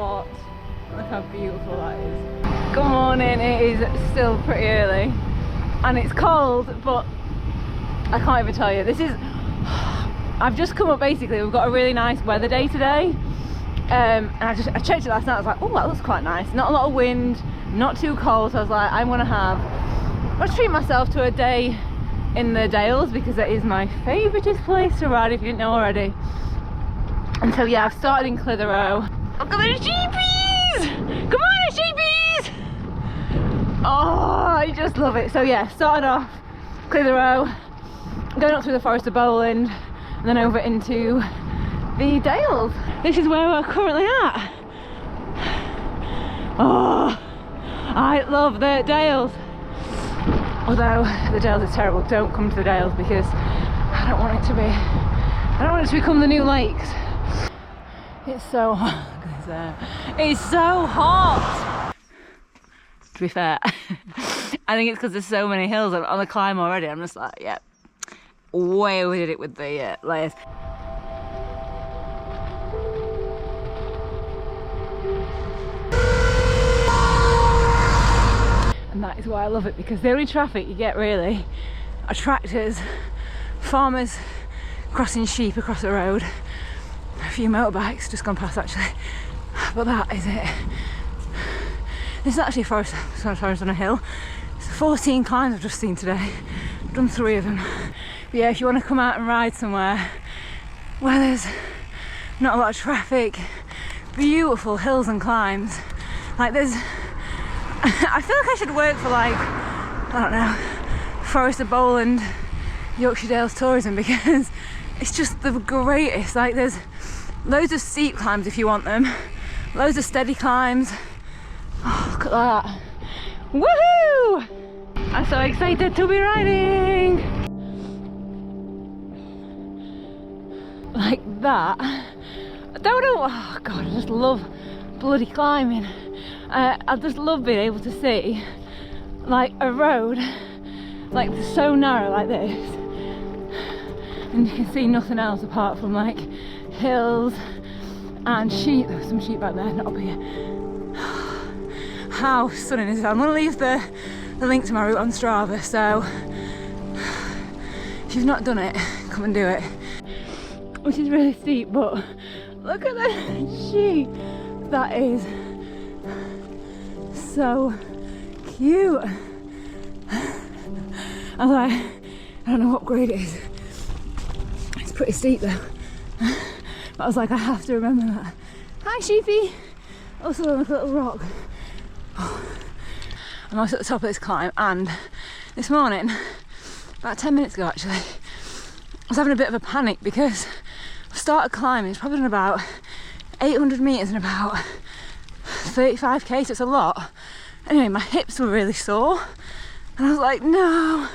spot. Look how beautiful that is. Good morning, it is still pretty early and it's cold, but I can't even tell you. This is, I've just come up basically, we've got a really nice weather day today. And I checked it last night, I was like, oh, that looks quite nice. Not a lot of wind, not too cold, so I was like, I'll treat myself to a day in the Dales because it is my favouriteest place to ride if you didn't know already. And so yeah, I've started in Clitheroe. Look at the sheepies! Come on, sheepies! Oh, I just love it. So yeah, started off Clitheroe, going up through the Forest of Bowland, and then over into the Dales. This is where we're currently at. Oh, I love the Dales. Although the Dales is terrible, don't come to the Dales because I don't want it to become the new lakes. It's so hot. It's so hot. To be fair, I think it's because there's so many hills. I'm on the climb already. I'm just like, yeah, way overdid it with the layers. And that is why I love it, because the only traffic you get really are tractors, farmers crossing sheep across the road, a few motorbikes just gone past actually, but that is it. This is actually a forest on a hill. It's 14 climbs I've just seen today. I've done 3 of them. But yeah, if you want to come out and ride somewhere where there's not a lot of traffic, beautiful hills and climbs, like there's, I feel like I should work for like, I don't know, Forest of Bowland, Yorkshire Dales Tourism, because it's just the greatest. Like there's loads of steep climbs if you want them, loads of steady climbs. Oh, look at that. Woohoo! I'm so excited to be riding! Like that. I don't know, oh god, I just love bloody climbing. I just love being able to see like a road like so narrow like this, and you can see nothing else apart from like hills and sheep. There's some sheep back there, not up here. How stunning is this? I'm going to leave the link to my route on Strava, so if you've not done it, come and do it. Which is really steep, but look at the sheep. That is so cute. I was like, I don't know what grade it is. It's pretty steep though. But I was like, I have to remember that. Hi sheepy. Also on a little rock. I'm also at the top of this climb, and this morning, about 10 minutes ago actually, I was having a bit of a panic because I started climbing. It's probably done about 800 metres in about 35k, so it's a lot. Anyway, my hips were really sore and I was like, no,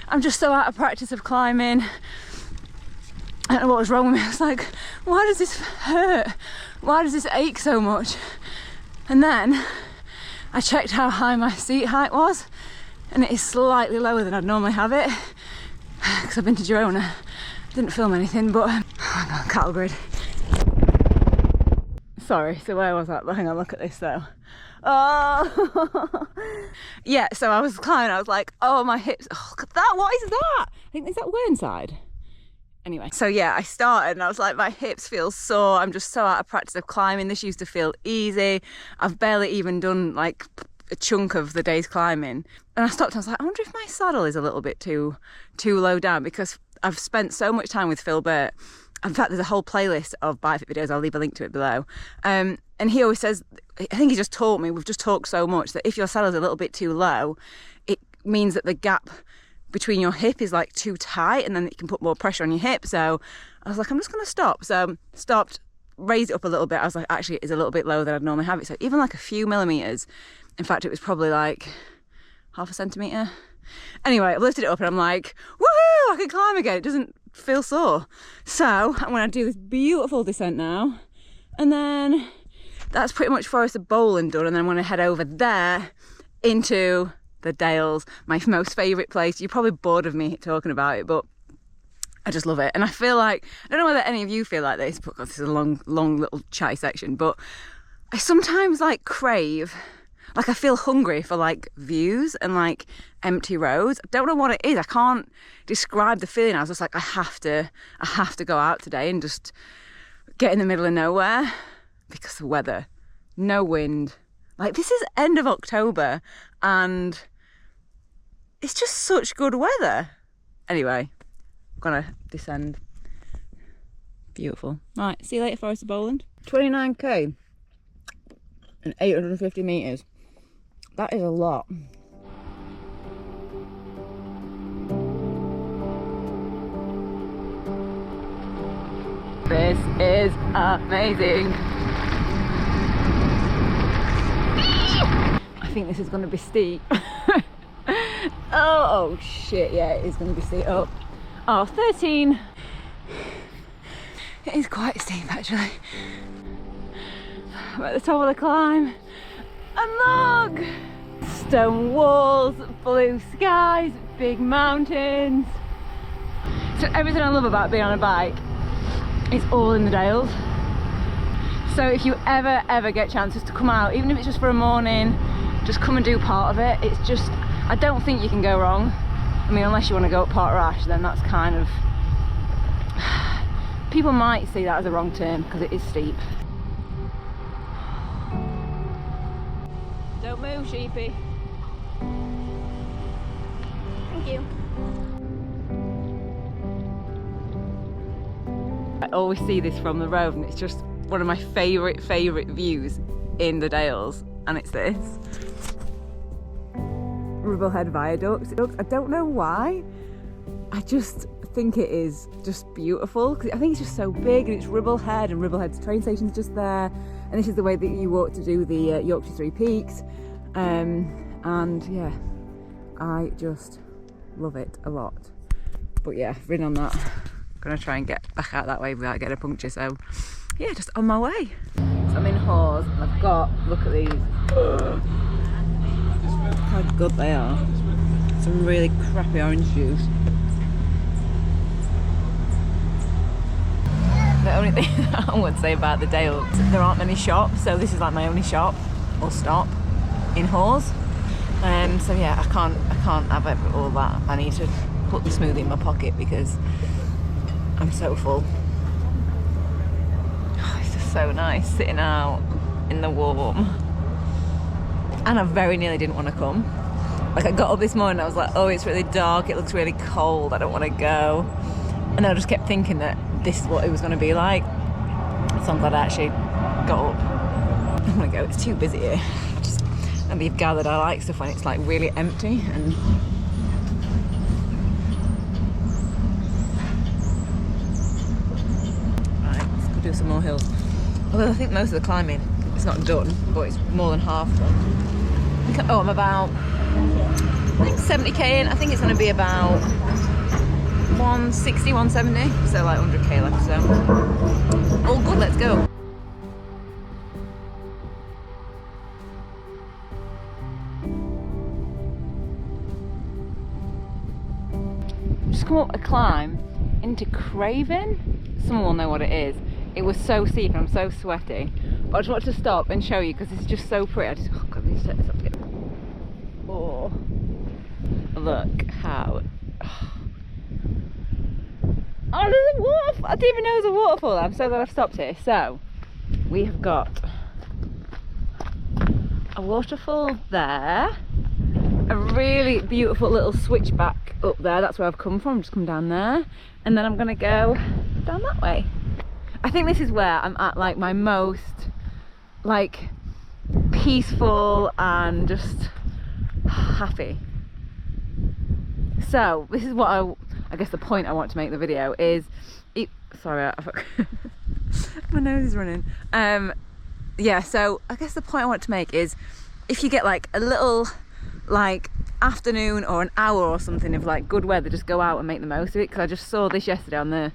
I'm just so out of practice of climbing. I don't know what was wrong with me. I was like, why does this hurt? Why does this ache so much? And then I checked how high my seat height was, and it is slightly lower than I'd normally have it because I've been to Girona. Didn't film anything, but oh no, cattle grid. Sorry, so where was that? Hang on, look at this though. Oh yeah, so I was climbing, I was like, oh my hips, oh look at that, what is that? I think, is that Whernside? Anyway, so yeah, I started and I was like, my hips feel sore, I'm just so out of practice of climbing. This used to feel easy. I've barely even done like a chunk of the day's climbing. And I stopped and I was like, I wonder if my saddle is a little bit too low down, because I've spent so much time with Phil Burt. In fact, there's a whole playlist of bike fit videos, I'll leave a link to it below. And he always says, I think he just taught me, we've just talked so much, that if your saddle's a little bit too low, it means that the gap between your hip is like too tight, and then it can put more pressure on your hip. So I was like, I'm just going to stop. So stopped, raised it up a little bit. I was like, actually, it is a little bit lower than I'd normally have it. So even like a few millimetres. In fact, it was probably like half a centimetre. Anyway, I lifted it up and I'm like, woohoo, I can climb again. It doesn't feel sore. So I'm going to do this beautiful descent now. And then that's pretty much Forest of Bowland done. And then I'm going to head over there into the Dales, my most favourite place. You're probably bored of me talking about it, but I just love it. And I feel like, I don't know whether any of you feel like this, because this is a long little chatty section, but I sometimes like crave, like I feel hungry for like views and like empty roads. I don't know what it is. I can't describe the feeling. I was just like, I have to go out today and just get in the middle of nowhere because of the weather. No wind. Like, this is end of October and it's just such good weather. Anyway, I'm gonna descend. Beautiful. Right, see you later, Forest of Bowland. 29k and 850 metres. That is a lot. This is amazing. I think this is going to be steep. Oh shit, yeah, it is going to be steep. Oh, 13. It is quite steep actually. I'm at the top of the climb. And look! Stone walls, blue skies, big mountains. So everything I love about being on a bike is all in the Dales. So if you ever get chances to come out, even if it's just for a morning, just come and do part of it. It's just, I don't think you can go wrong. I mean, unless you want to go up Porterash, then that's kind of, people might see that as a wrong turn because it is steep. Don't move, sheepy. Thank you. I always see this from the road and it's just one of my favourite views in the Dales, and it's this. Ribblehead Viaduct. I don't know why. I just think it is just beautiful because I think it's just so big and it's Ribblehead, and Ribblehead's train station's just there, and this is the way that you walk to do the Yorkshire Three Peaks, and yeah, I just love it a lot. But yeah, I've ridden on that. I'm gonna try and get back out that way without getting a puncture, so yeah, just on my way. So I'm in Hawes and I've got, look at these. Look how good they are. Some really crappy orange juice. The only thing that I would say about the Dales, there aren't many shops, so this is like my only shop or stop in Hawes. So yeah, I can't have all that. I need to put the smoothie in my pocket because I'm so full. Oh, it's just so nice sitting out in the warm. And I very nearly didn't want to come. Like, I got up this morning, I was like, oh, it's really dark, it looks really cold, I don't want to go. And then I just kept thinking that this is what it was going to be like. So I'm glad I actually got up. I'm going to go, it's too busy here. And you've gathered, I like stuff when it's like really empty and do some more hills. Although I think most of the climbing is not done, but it's more than half done. Oh, I'm about, I think 70k in. I think it's going to be about 160, 170, so like 100k left, so all good, let's go. Just come up a climb into Craven. Someone will know what it is. It was so steep and I'm so sweaty, but I just wanted to stop and show you because it's just so pretty. I just, oh god, let me set this up again. Oh, look how, oh, there's a waterfall. I didn't even know there's a waterfall. I'm so glad I've stopped here. So we have got a waterfall there, a really beautiful little switchback up there. That's where I've come from. Just come down there, and then I'm gonna go down that way. I think this is where I'm at like my most like peaceful and just happy. So this is what I guess the point I want to make the video is, sorry, my nose is running. Yeah, so I guess the point I want to make is if you get like a little like afternoon or an hour or something of like good weather, just go out and make the most of it, because I just saw this yesterday on the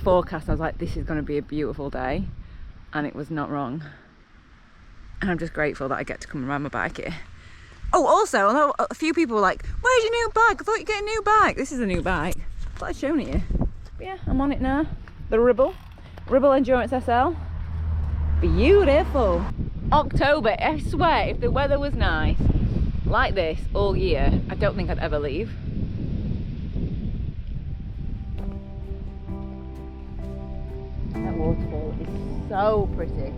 forecast and I was like, this is going to be a beautiful day, and it was not wrong, and I'm just grateful that I get to come and ride my bike here. Oh, also, although a few people were like, where's your new bike? I thought you'd get a new bike. This is a new bike. I thought I'd shown it you. But yeah, I'm on it now. The Ribble Endurance SL. Beautiful. October, I swear, if the weather was nice like this all year, I don't think I'd ever leave. That waterfall is so pretty.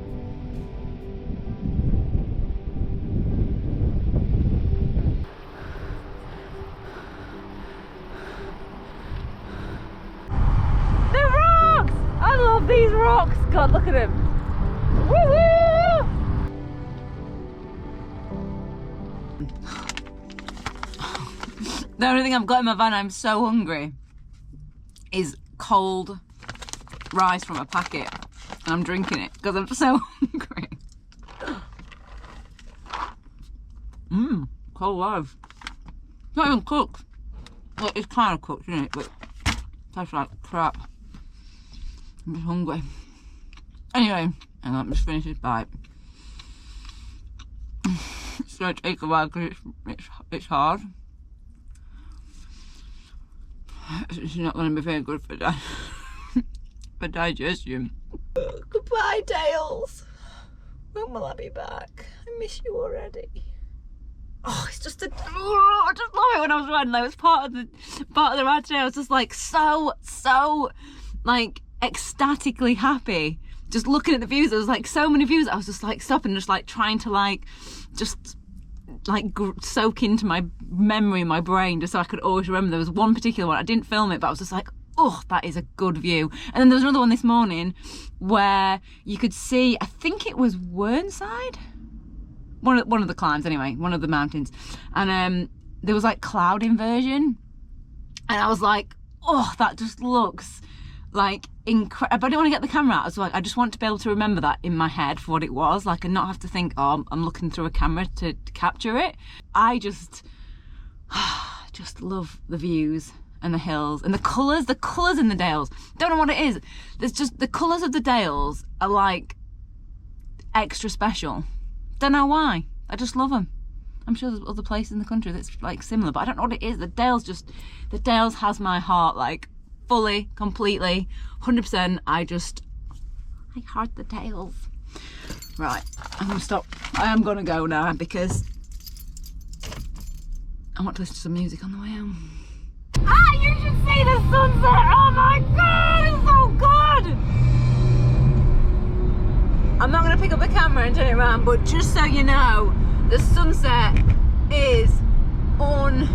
The rocks! I love these rocks! God, look at them. Woohoo! The only thing I've got in my van, I'm so hungry, is cold rice from a packet, and I'm drinking it because I'm so hungry. Cold rice. Not even cooked. Well, it's kind of cooked, isn't it? But it tastes like crap. I'm just hungry. Anyway, hang on, just finish this bite. It's going to take a while because it's hard. It's not going to be very good for digestion. Goodbye, Dales. When will I be back? I miss you already. Oh, it's just I just love it when I was riding. Like, it was part of the ride today. I was just like so like ecstatically happy. Just looking at the views. There was like so many views. I was just like stopping, just like trying to like just like soak into my memory, my brain, just so I could always remember. There was one particular one, I didn't film it, but I was just like, oh, that is a good view. And then there was another one this morning where you could see, I think it was Whernside, one of the climbs anyway, one of the mountains, and there was like cloud inversion, and I was like, oh, that just looks like incredible. But I didn't want to get the camera out. So I just want to be able to remember that in my head for what it was like, and not have to think, oh, I'm looking through a camera to capture it. I just love the views and the hills and the colours in the dales. Don't know what it is. There's just the colours of the dales are like extra special. Don't know why. I just love them. I'm sure there's other places in the country that's like similar, but I don't know what it is. The Dales has my heart, like fully, completely, 100%. I heart the Dales. Right, I'm gonna stop. I am gonna go now because I want to listen to some music on the way home. Ah, you should see the sunset! Oh my god, it's so good! I'm not going to pick up the camera and turn it around, but just so you know, the sunset is unreal.